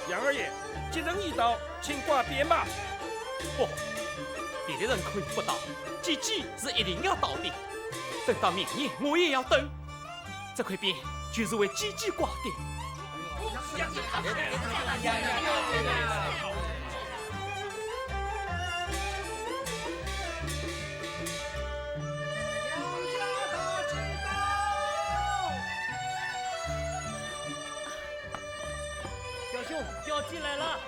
杨二爷，接人已到，请挂鞭吧。不，别人可以不到，姐姐是一定要到的。等到明年，我也要等。这块鞭就是为姐姐挂的。表兄，表弟来了。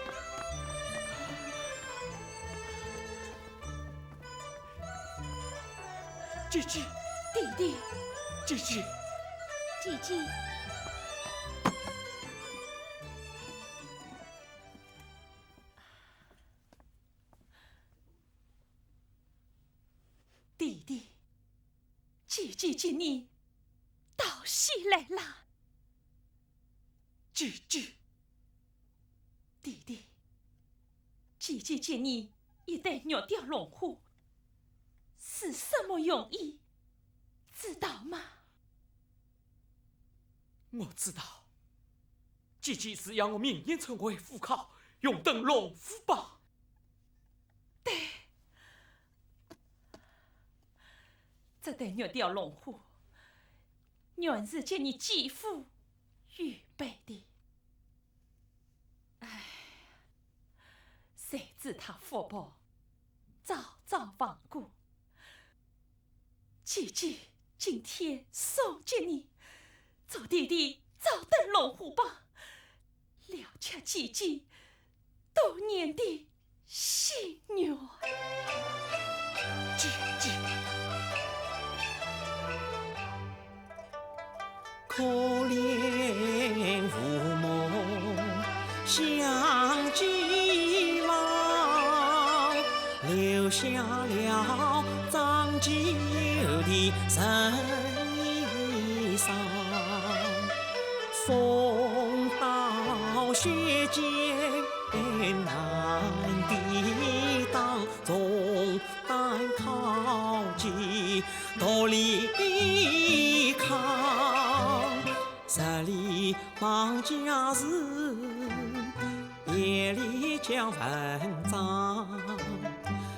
姐姐，弟弟，姐姐，姐姐，弟弟，姐姐今年到西来了。姐姐，弟弟，姐姐今年一旦肉掉龙虎，是什么用意？知道吗？我知道。姐姐是要我明年成为副考，永登龙虎榜。对，这对肉掉龙虎，原是借你继父预备的。唉，谁知他福报早早亡故。姐姐今天送给你，祝弟弟早登龙虎榜，了却姐姐多年的心愿。姐姐，可怜父母相继老，留下了长久的身衣裳，风刀雪剑难抵挡，重担靠肩独力扛，十里忙家事，夜里讲文章，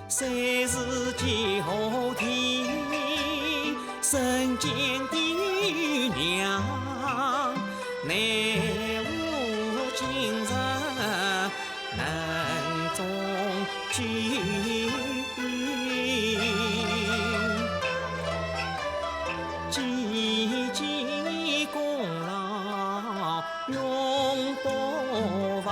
谁是九天人间的娘？奈何今日难中举，姐姐功劳永不忘。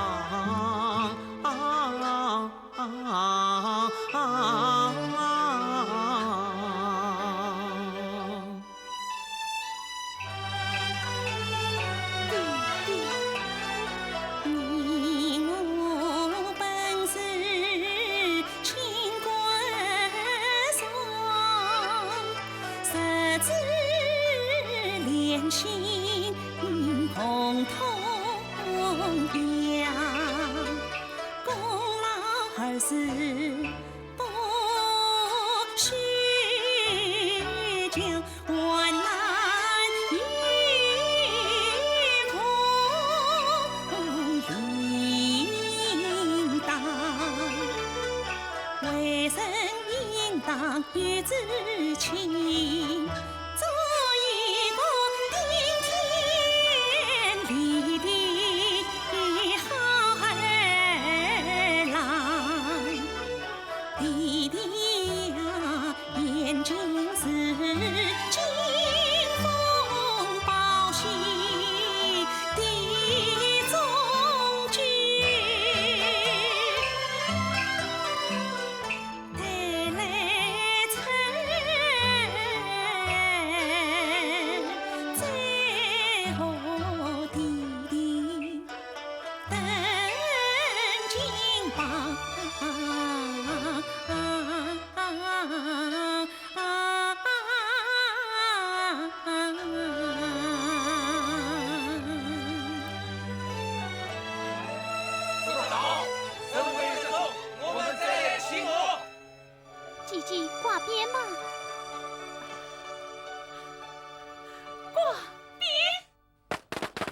与之情，做一个顶天立地的好儿郎。弟弟呀，眼睛是金风宝玺的中举。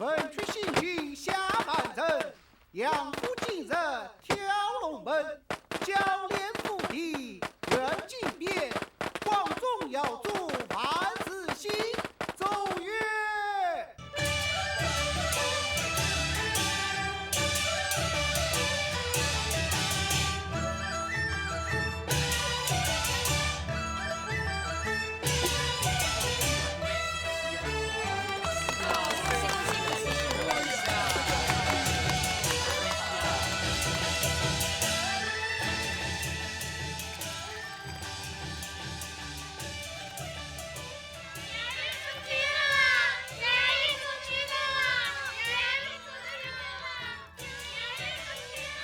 春去行云下半城，杨府今日挑龙门，教练府邸愿进变，广中要祝万事兴，奏乐。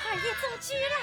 二爷中举了。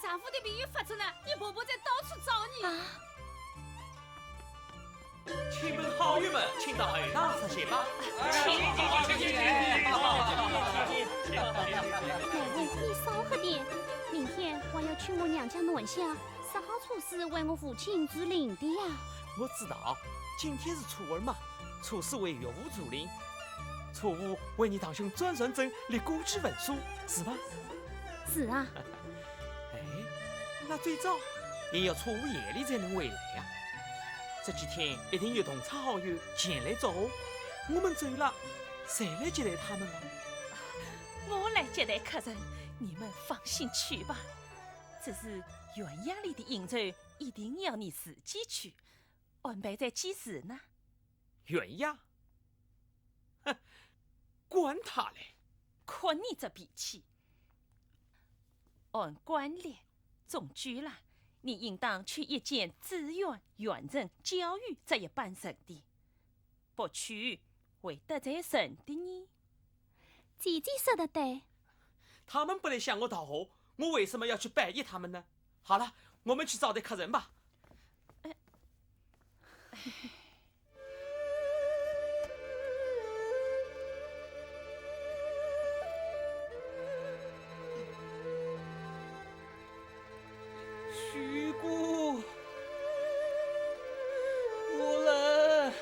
丈夫的命运发出来，你婆婆在到处找你。亲朋好友们，请到后堂吃席吧。奶奶，你少喝点。明天我要去我娘家暖下，10号初四为我父亲治灵的呀。我知道，今天是初二嘛，初四为岳父助灵，初五为你堂兄转转正立古籍文书，是吧？是啊。哎，那最早也要初五夜里才能回来呀。这几天一定有同窗好友前来祝贺，我们醉了，谁来接待他们啊？我来接待客人，你们放心去吧。只是园衙里的应酬一定要你自己去，安排在几时呢？园衙？哼，管他嘞！看你这脾气，按惯例，中举了，你应当去一间资源、园人、教育这一般神的，不去会得罪神的呢。姐姐说的对，他们不来向我讨好，我为什么要去拜谒他们呢？好了，我们去招待客人吧。徐姑，我冷。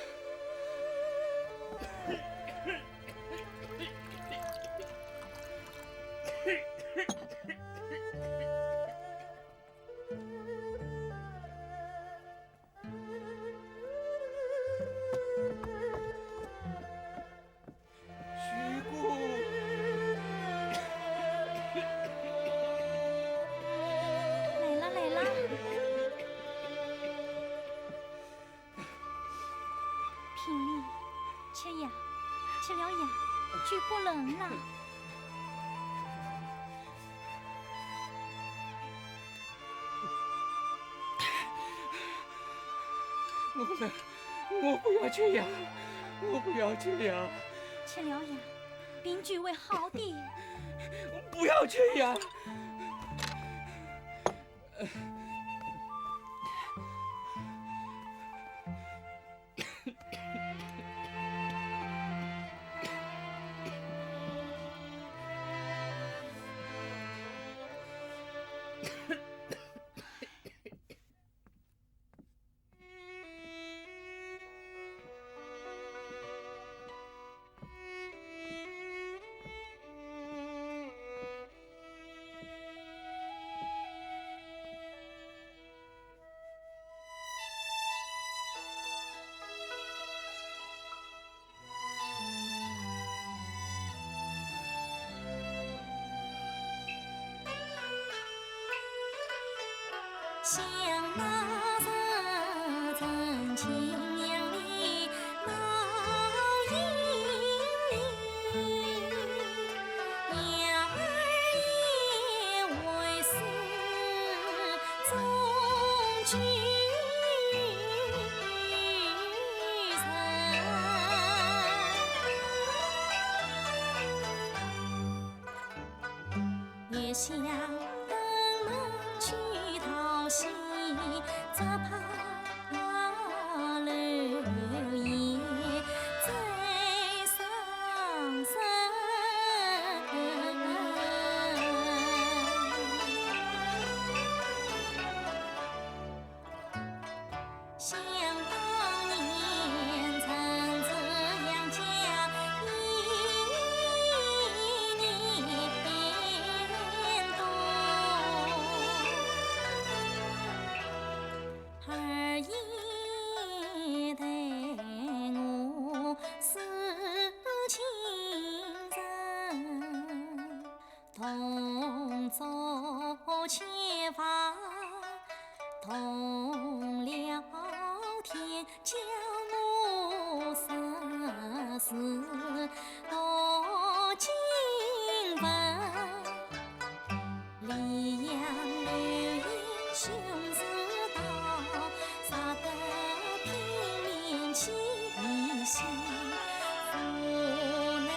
徐姑，来了。品丽，吃呀，吃了呀，就不冷了。我冷，我不要这样，我不要这样，吃了呀，病就会好的。不要这样。想那时曾青阳里闹银铃，君臣，夜宵登门去讨喜，只怕楼夜最伤身。想当年，曾子养家1年多，儿也待我是亲人，同坐前房，同聊天，教我识字读经文。离阳流言凶事道，杀得拼命气息。府内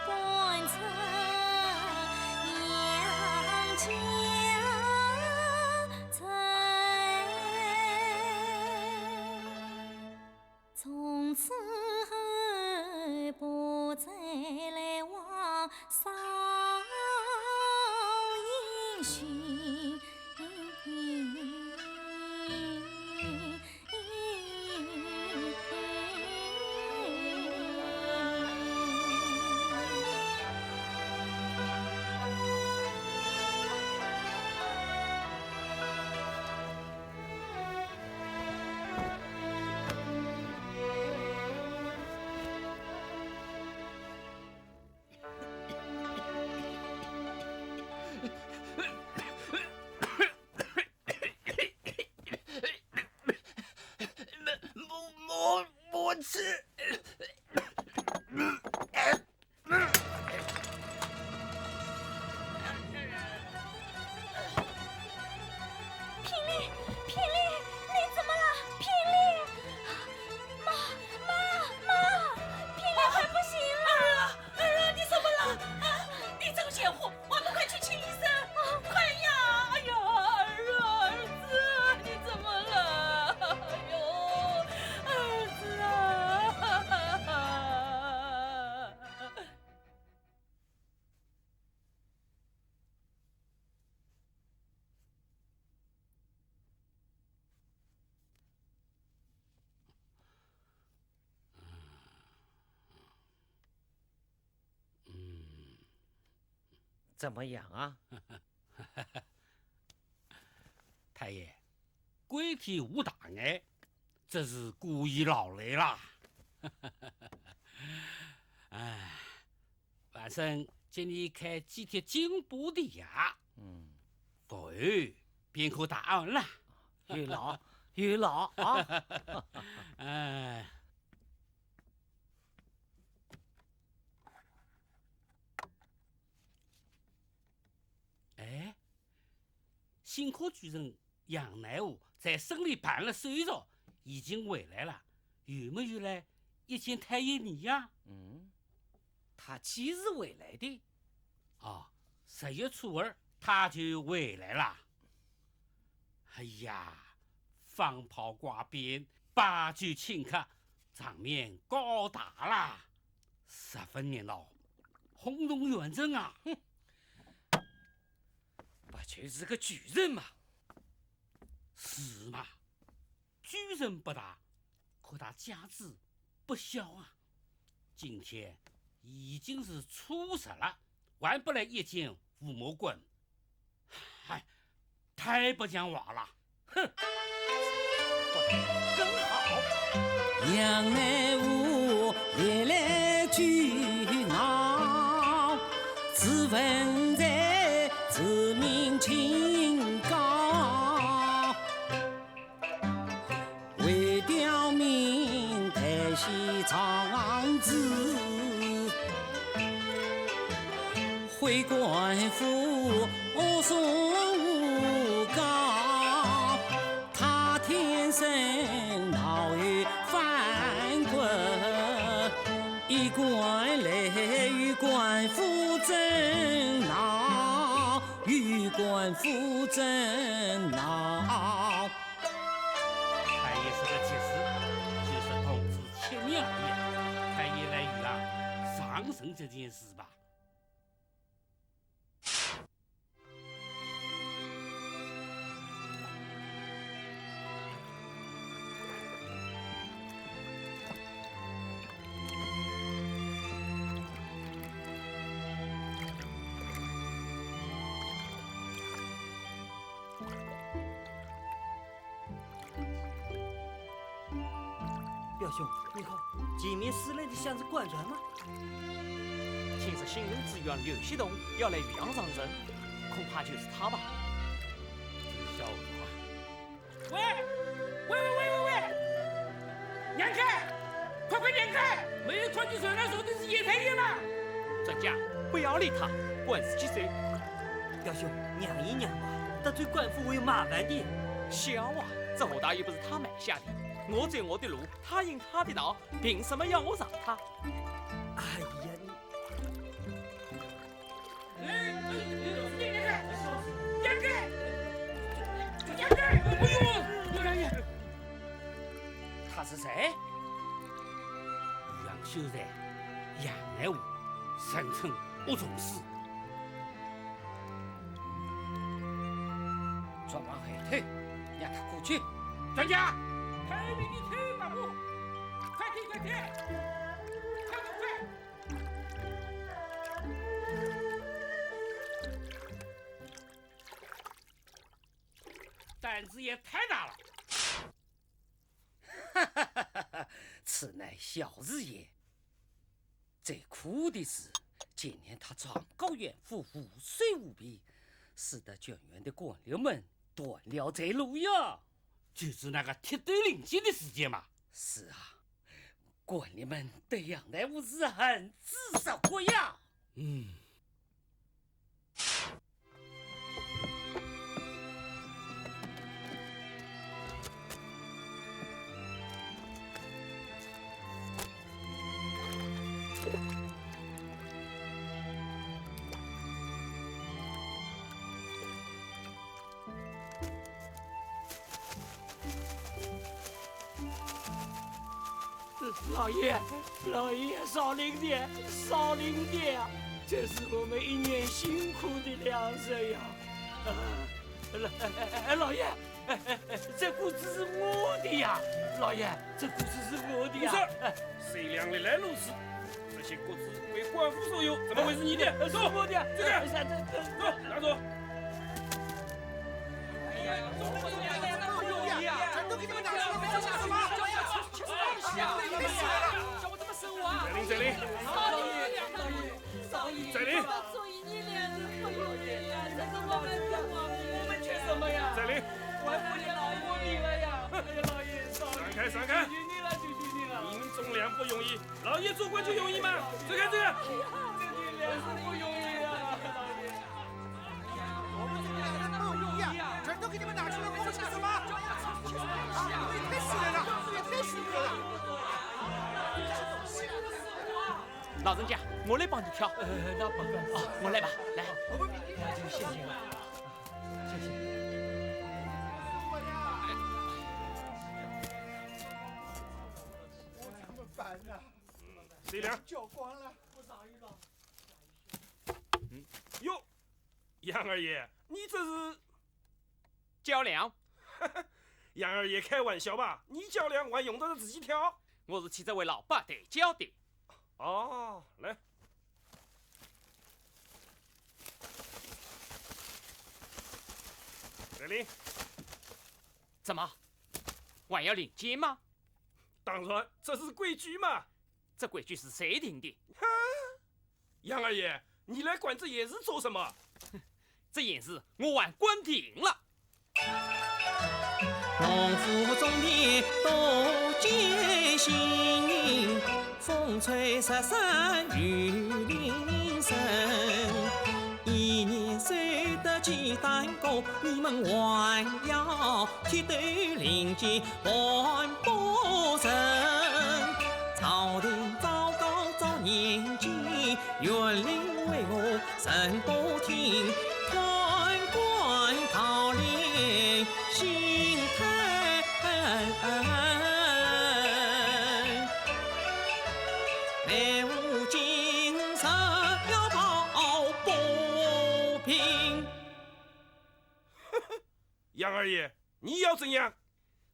官臣杨家财，从此后不再来往少英雄。我吃。平丽，平丽，你怎么了？平丽，妈，平丽快不行了！儿啊，你怎么了？你这个贱货，我们快去请医生！快呀！哎呀，儿子，你怎么了？哎呦，儿子啊！怎么样啊？太爷，鬼体无大碍，这是故意劳累啦。哎，晚上叫你开几贴进补的药，不后便可大安了。有劳啊！哎。哎，新科主任杨乃武在省里办了手续，已经回来了。有没有来一见太爷你呀？他几时回来的？啊，10月初2他就回来了。哎呀，放炮挂鞭，把酒请客，场面高大啦，10分热闹，轰动远征啊！不就是个巨人嘛？是嘛？巨人不大，可他家子不小啊。今天已经是初10了，还不来一见吴某棍，嗨，太不讲话了！哼，真好。杨乃武历来巨闹，自问在自命清高，为吊民台戏长子，回官府送无告，官来与官府争闹，与官府争闹。太爷是个吉事，就是同志切面而言，太爷来与上神这件事吧。表兄，你看前面驶来的像是官船吗？听说新任职员刘希东要来渔阳上阵，恐怕就是他吧。小子啊！喂！让开！快让开！没人看见船上说的是叶太爷吗？专家，不要理他，管事几岁？表兄，让一让吧，得罪官府会有麻烦的。笑啊，这河道又不是他埋下的。我走我的路，他行他的道，凭什么要我让他？哎呀，让开！哎呦，让开！他是谁？杨秀才，杨乃武，声称恶从事，转往后退，让他过去。专家。开明的退马步，快退！快得快！胆子也太大了！此乃小日也。最苦的是，今年他状告远赴，无税无币，使得卷员的官僚们断了这路呀。就是那个铁队领进的事件嘛。是啊，官吏们对杨乃武是恨之入骨呀。老爷，少领点啊！这是我们一年辛苦的粮食呀！老爷，这谷子是我的呀！老爷，这谷子是我的呀！谁量的来如此？这些谷子归官府所有，怎么会是你的？是我的呀！这个，走，拿走。全都给你们拿出来！干什么？再领！再领！所以你俩是朋友的呀，这是我们的我们缺什么呀？再领！官府也老我领了呀！哎呀，老爷，闪开！求你了！你们种粮不容易，老爷做官就容易吗？这个。这你俩是不容易啊，老爷。我们这两个人都一样，全都给你们拿出来！我们干什么？也太失礼了！老人家，我来帮你挑。那不敢啊，我来吧，来。那就谢谢了，谢谢。我怎么办呢？谁粮？交光了。哟，杨二爷，你这是交粮？杨二爷开玩笑吧？你交粮我还用得着自己挑？我是替这位老伯得交的。哦，来。再领。怎么，还要领结吗？当然，这是规矩嘛。这规矩是谁定的？杨二爷，你来管这野事做什么？这件事我还管定了。农夫种田多艰辛，风吹日晒雨淋身。一年收得几担谷，你们还要铁队领进还不成？朝廷早告早年人不听，贪官逃廉心太内务尽责要保不平。杨二爷，你要怎样？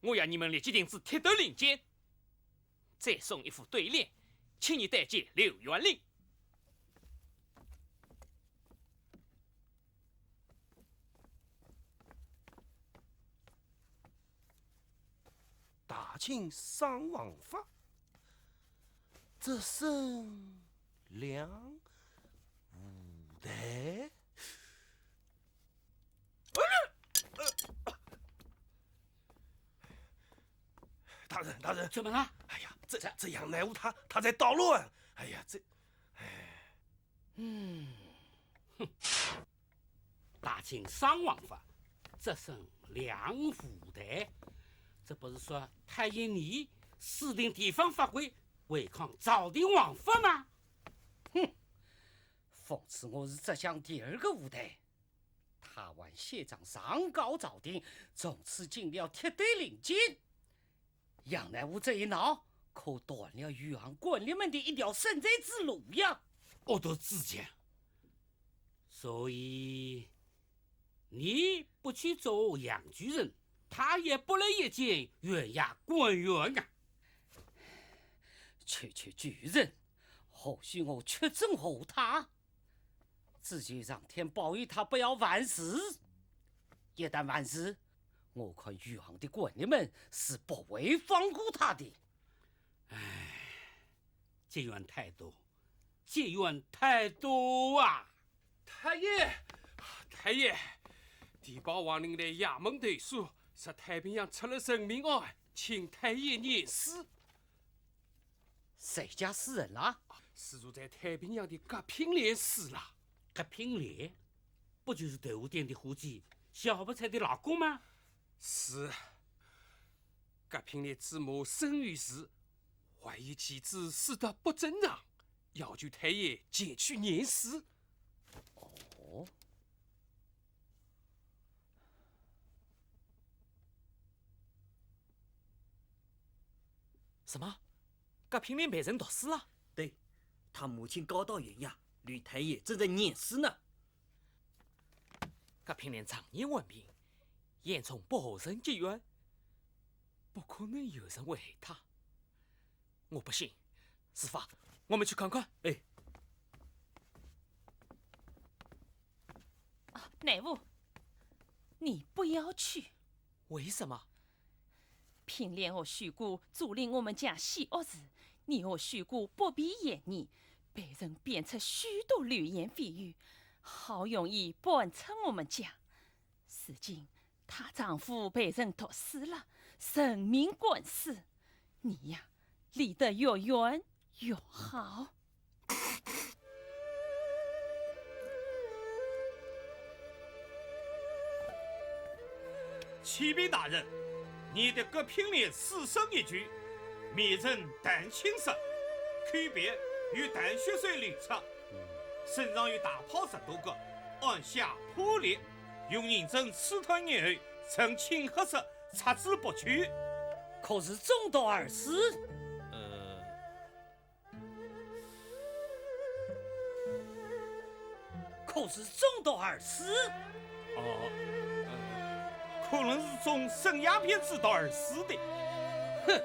我要你们立即停止铁斗令箭，再送一副对联，请你带进刘元令。大清上王法，这生良无代。大人，怎么了？哎呀，这杨乃武他在捣乱。哎呀，大清上王法，则生良无代。这不是说太爷你私定地方法规，违抗朝廷王法吗？讽刺我是浙江第2个无代。他玩县长上告朝廷，从此进了铁队令箭。杨乃武这一闹，可断了余杭官吏们的一条生财之路呀！我都知见，所以你不去做杨举人，他也不来也见县衙官员啊。区举人，或许我确诊后他，只求上天保佑他不要犯事。一旦犯事，我看余杭的官吏们是不会放过他的。结怨太多，结怨太多啊！太爷，地保王令来衙门投诉，说太平洋出了人命案，请太爷验尸。谁家死人了？是住在太平洋的葛平莲死了。葛平莲，不就是豆店的伙计小白菜的老公吗？是。葛平莲之母生于世，怀疑妻子死得不正常，要求太爷前去验尸。哦。什么？葛平莲被人毒死了？对，他母亲告到县衙，吕太爷正在验尸呢。葛平莲常年患病，严重保身结怨，不可能有人会害他。我不信，司法，我们去看看。哎，乃武，你不要去。为什么？平莲和许姑阻领我们家洗屋时，你和许姑不必言语，被人编出许多流言蜚语，好容易搬出我们家。如今她丈夫被人毒死了，人命官司，你呀，离得越远越好。启禀大人，你的葛平莲死生一句，灭人淡青色，区别与淡血水绿色，身上有大泡10多个，按下破裂，用认真刺探眼后，呈青褐色，插之不去。可是中毒而死。可是中毒而死。可能是中生鸦片制毒而死的。哼，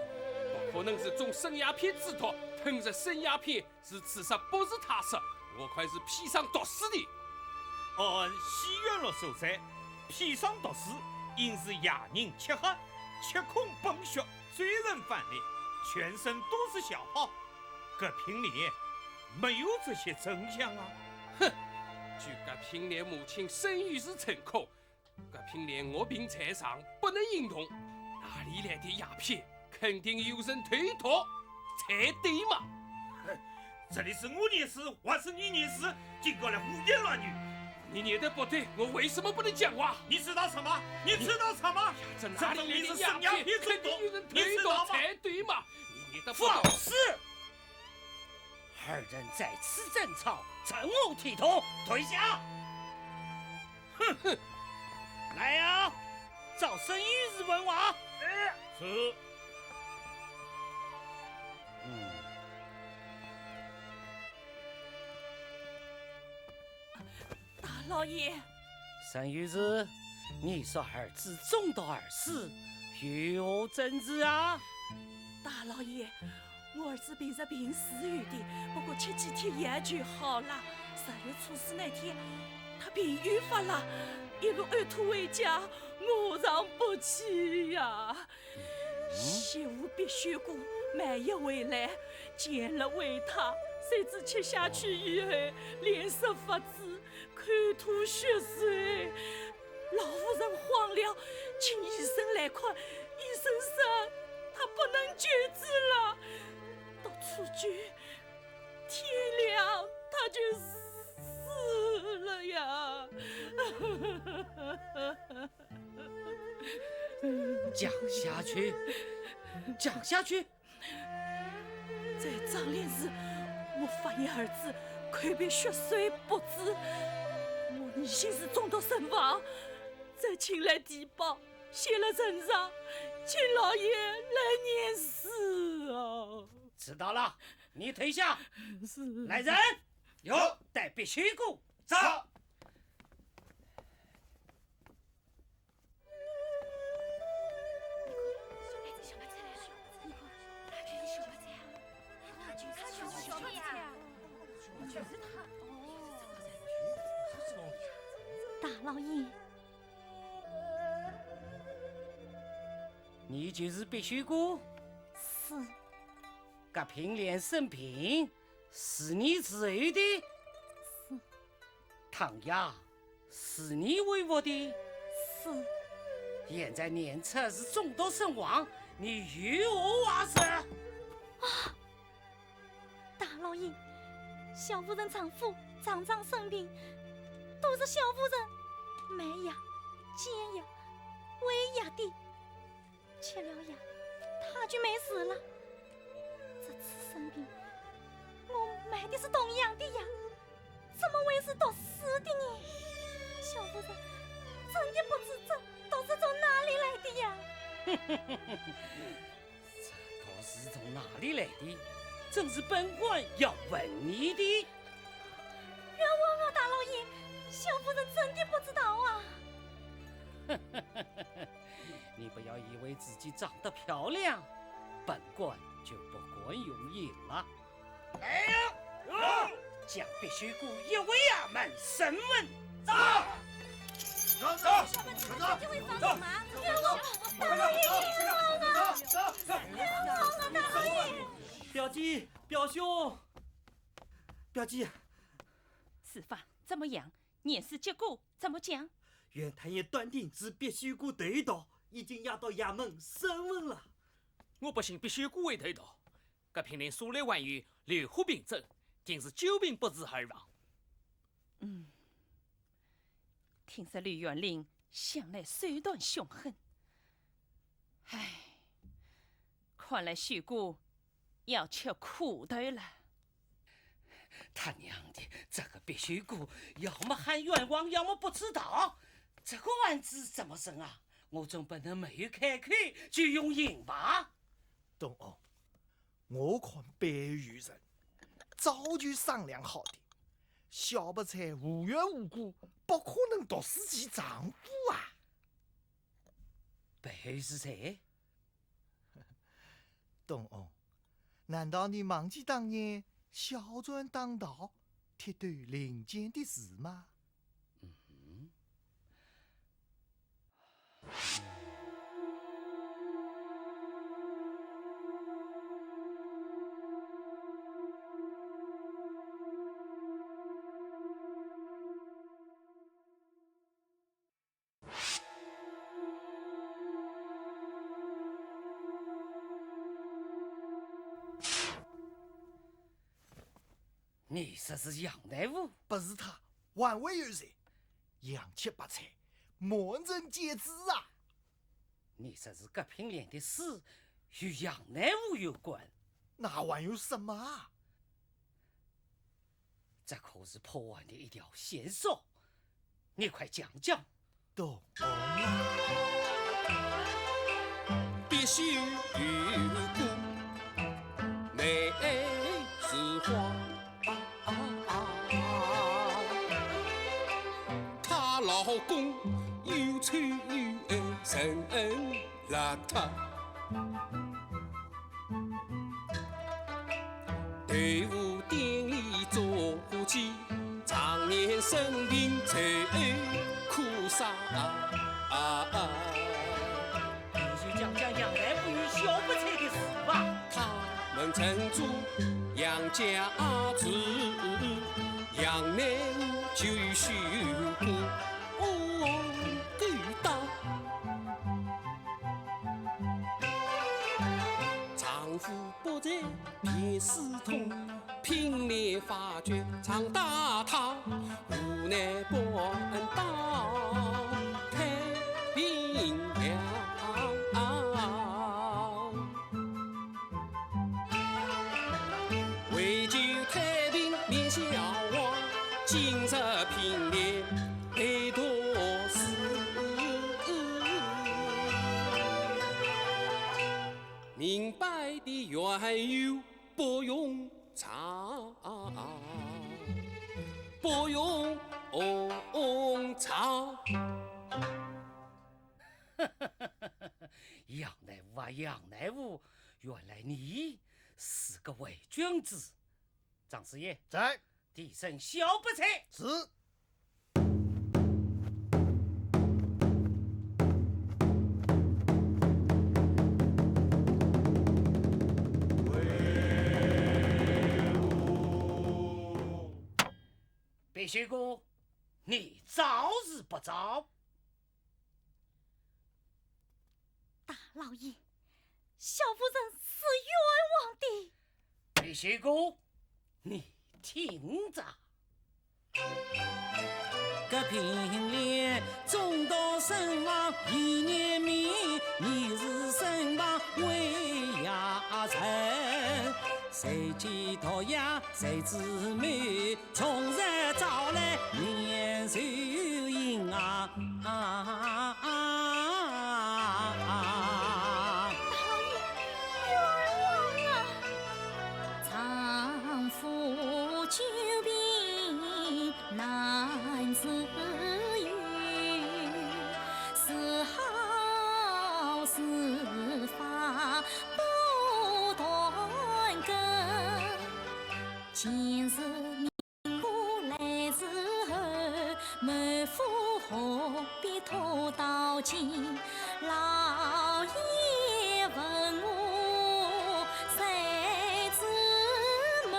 不可能是中生鸦片制毒，吞着生鸦片是自杀，不是他杀，我快是砒霜毒死的。按西院落所载，砒霜毒死应是哑人吃喝，吃空崩血，罪人翻脸，全身都是小泡。葛平莲没有这些真相啊！哼，据葛平莲母亲生于是成口。葛平莲卧病在床，不能行动，哪里来的鸦片？肯定有人推脱，才对嘛！这里是我念诗，还是你念诗？竟过来胡言乱语！你念的不对，我为什么不能讲话？你知道什么？你知道什么？这哪里来的鸦片？肯定有人推脱，才对嘛！你念的不放肆！二人在此争吵，趁我体统，退下！哼哼，来呀，找申玉日问话。是。大老爷，申玉日，你说儿子中到而死，与我争执啊？大老爷，我儿子病是病死于的，不过前几天药就好了。3月初4那天，他病愈发了，一路呕吐回家，我上不去呀。媳妇必须过满月回来，见了为他，谁知吃下去以后，脸色发紫，口吐血水。老夫人慌了，请医生来看，医生说他不能救治了。到初九天亮，他就死了呀！讲下去，讲下去。在葬礼时，我发现儿子口鼻血水不止，我疑心是中毒身亡，再请来地保，写了呈上，请老爷来验尸啊！知道了，你退下。是。来人，有带必须骨。走。大老爷，你就是必须骨？是。这平莲生病是你之后的？是。唐雅是你为我的？是。现在念出是中毒身亡，你与我话事？啊！大老爷，小夫人丈夫常常生病，都是小夫人买药、煎药、喂药的，吃了药，他就没事了。这次生病，我买的是同样的药，怎么会是毒死的呢？小夫人真的不知这都是从哪里来的呀？这都是从哪里来的？正是本官要问你的。冤枉啊，大老爷！小夫人真的不知道啊。你不要以为自己长得漂亮，本官就不管用赢了。来呀！将必须骨一为衙门审问。走！小夫人这就会放什么？冤枉！大老爷，冤枉啊！冤枉啊，大老爷！表弟，表兄，表弟，司法怎么样？验尸结果怎么讲？原太爷断定是必须骨对倒，已经押到衙门审问了。我不信必须骨为对倒，这平林素来患有流火病症，竟是久病不治而亡。听说吕元林向来手段凶狠，唉，看来徐姑要吃苦头了。他娘的，这个必须骨要么喊冤枉，要么不知道。这个案子怎么审啊？我总不能没有开口就用刑吧？东欧，我看白玉人早就商量好的，小白菜无缘无故不可能毒死其丈夫啊！白玉是谁？东欧，难道你忘记当年小转当道、铁头领间的事吗？你说是杨大夫？不是他，万未有人，杨七八菜，没人皆知啊！你说是葛平莲的死与杨大夫有关？那还有什么啊？这可是破案的一条线索，你快讲讲。懂必须与故美是花，她老公又丑又爱，人邋遢。队伍店里做伙计，常年生病愁苦杀。你就讲讲杨大夫与小不才的事吧。他们承租杨家子，杨乃武就有修过勾当。丈夫不在便私通，拼命发掘常打他，无奈不到太平洋。为救太平免消亡，今日拼练太多事。明白的缘由不用查，不用查。杨乃武啊，杨乃武，原来你是个伪君子。张师爷在，提升小不才。是。必须哥，你招是不招？大老爷，小夫人是冤枉的。必须哥，你听着。搿平脸中道身亡一年命，你是身亡为亚人。谁见到呀谁姊妹，从日早来年寿阴啊！丈夫久病难自愈，是好是坏不断根。今日明过来时候，满腹何必拖到今？老爷问我谁之门，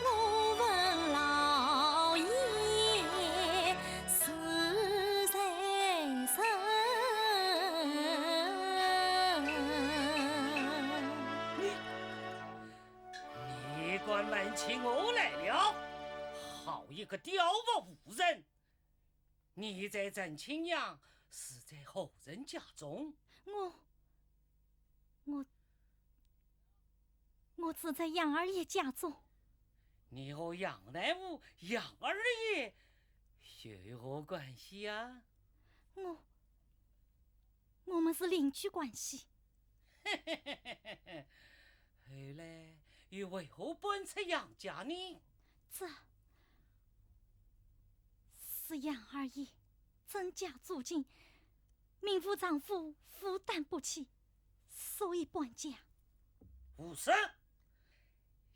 我问老爷是谁生？你管问起我来了，好一个雕我无人！你在郑清阳，是在后人家中？我只在杨二爷家中。你和杨乃武、杨二爷有何关系啊？我们是邻居关系。后来又为何搬出杨家呢？这是杨二爷增加租金，命妇丈夫负担不起，所以搬家。无事。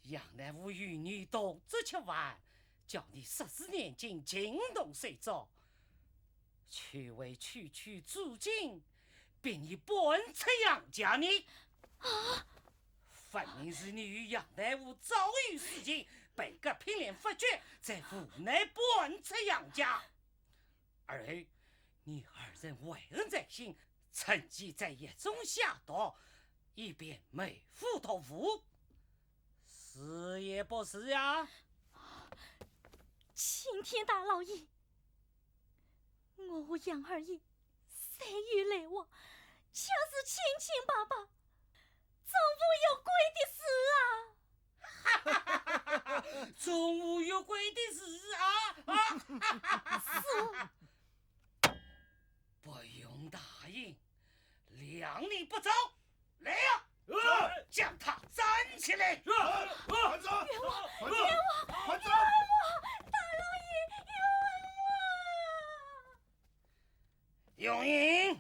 杨乃武与你同这7万，叫你14年间惊动谁着？去为区租金，逼你搬出杨家呢？分明是你与杨乃武遭遇事情，被个平脸发觉，在府内搬出杨家。而后你2人为恩在心，趁机在夜中下毒，以便美妇托付，是也不是呀？青天大老爷，我和杨二爷3月来往，像是亲亲爸爸，总不有从无有鬼的事啊！不用答应，谅你不走。来呀！将他斩起来！冤枉！冤枉！大老爷，冤枉！永英。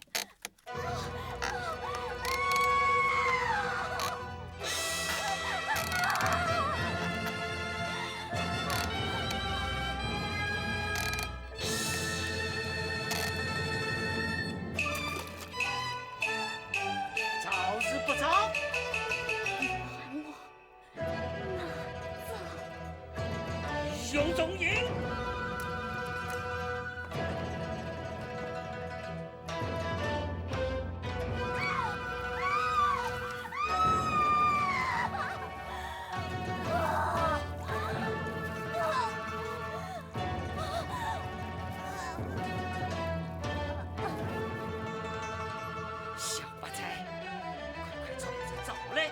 早日不走！永中营。小八菜，快走着走嘞！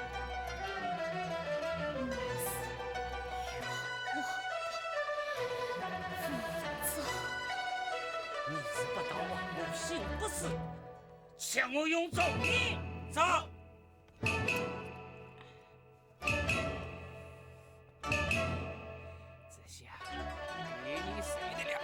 你是不到王母信不是？向我用忠义走！这下给你谁的了？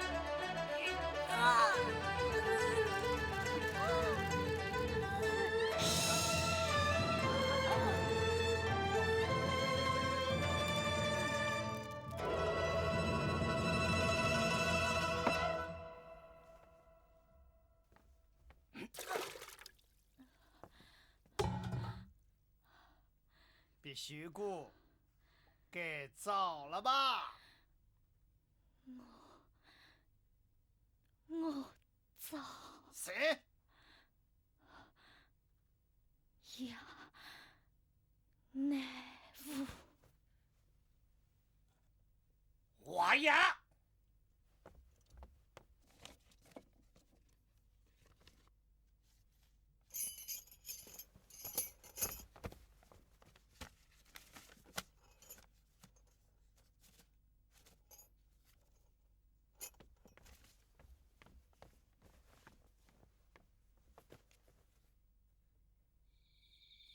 必须谷，该走了吧？我走谁？呀，乃父。华牙。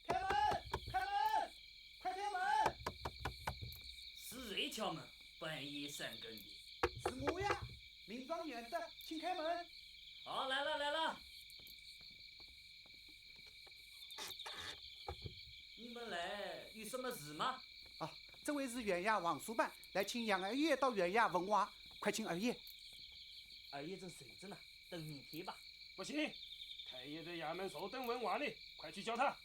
开门！开门！快开门！是谁敲门？半夜三更的。是我呀，明庄园的，请开门。好，来了来了。你们来有什么事吗？啊，这位是袁衙王叔办，来请杨二爷到袁衙问话，快请二爷。二爷正睡着呢，等明天吧。不行，太爷在衙门坐等问话呢，快去叫他。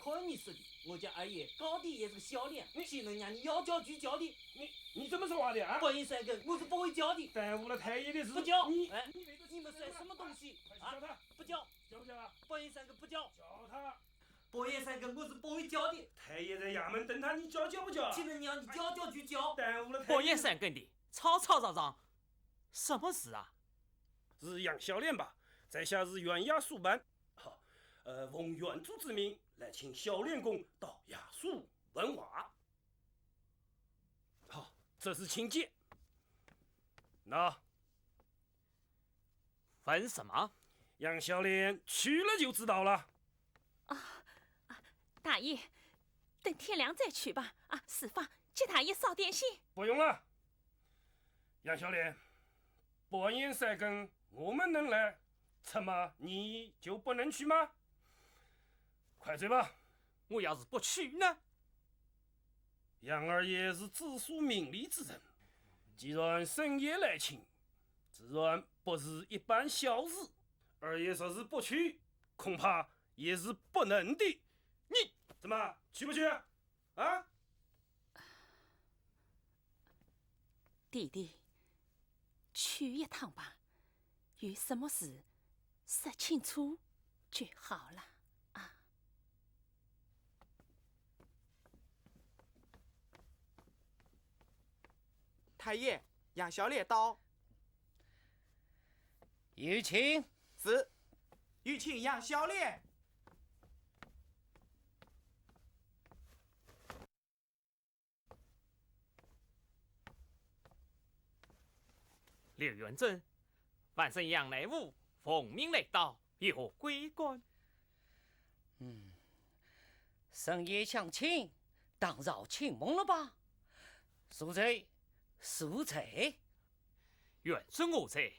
看你说的，我家二爷高低也是个小脸，岂能让你要叫就叫的？你怎么说话的啊？半夜三更，我是不会叫的。耽误了太爷的事。不叫！你哎，你们算什么东西？快去叫他！不叫！叫不叫啊？半夜三更不叫！叫他！半夜三更我是不会叫的。太爷在衙门等他，你叫不叫？岂能让你叫就叫？耽误了太半夜三更的，吵吵嚷嚷，什么事啊？是杨小莲吧？在下是袁衙署办。好，奉原主之命来请小莲公到衙署问话。好，这是请柬。那问什么？杨小莲去了就知道了。大爷，等天亮再去吧。四方，请大爷捎点信。不用了，杨小莲，半夜三更我们能来，怎么你就不能去吗？快嘴吧！我要是不去呢？杨二爷是知书明理之人，既然深夜来请，自然不是一般小事。二爷说是不去，恐怕也是不能的。你怎么去不去？啊？弟弟，去一趟吧，有什么事说清楚就好了。太爷，杨小莲到。有请。是，有请杨小莲。刘元正，万圣杨乃武奉命来到，有何贵干？深夜相亲，当扰清梦了吧？恕罪，恕罪。元顺我在，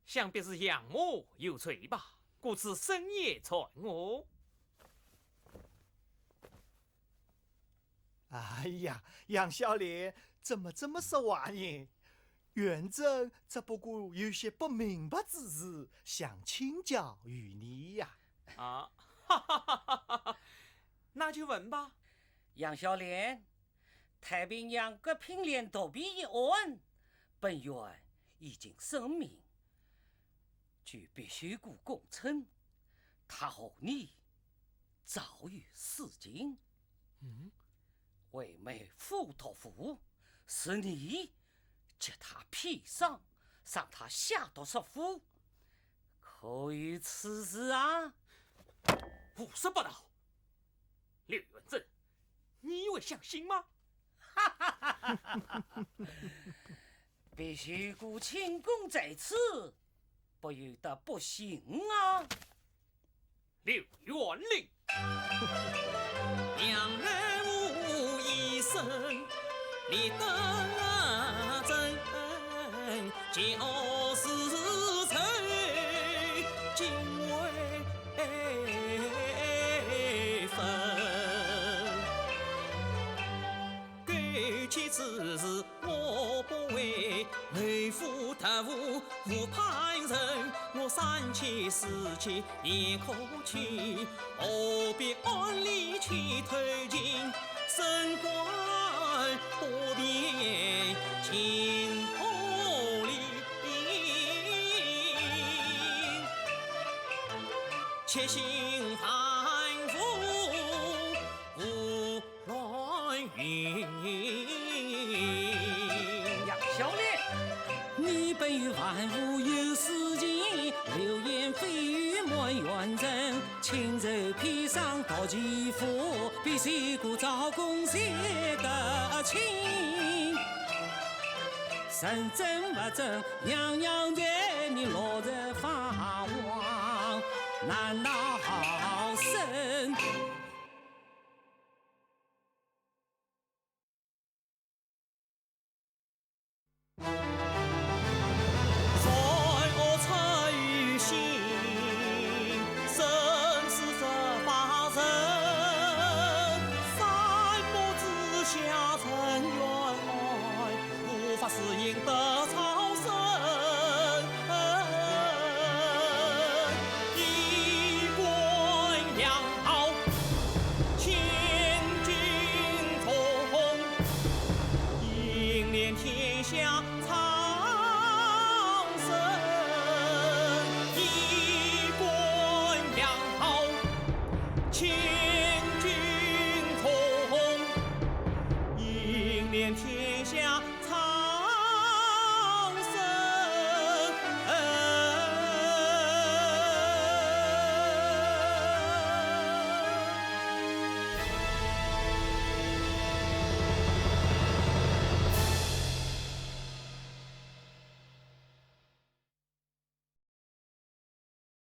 想必是杨某有罪吧，故此深夜传我。哎呀，杨小莲怎么这么说话呢？元正只不过有些不明白之事，想请教于你呀。啊，哈哈哈哈哈！那就问吧。杨小莲，太平洋革命连躲避一案，本院已经声明，据必须谷供称，他和你早于4经。为妹傅托付，是你借他砒霜，让他下毒杀夫，可于此事啊？胡说八道！刘元正，你以为相信吗？必须顾清宫在此，不由得不行啊！刘元令，杨乃武一生立德正，就是贼敬畏分。该起此事我不为，内府特务无派人，我3妻4妾也可取，何必按理去偷情？升官不必尽破理，且行反复无乱云。杨小莲，你本于万物有4经，流言蜚语莫怨人，轻柔披上多肌肤，比谁故招公写得清。神真不真，样样在你落在法网，难道好生？天下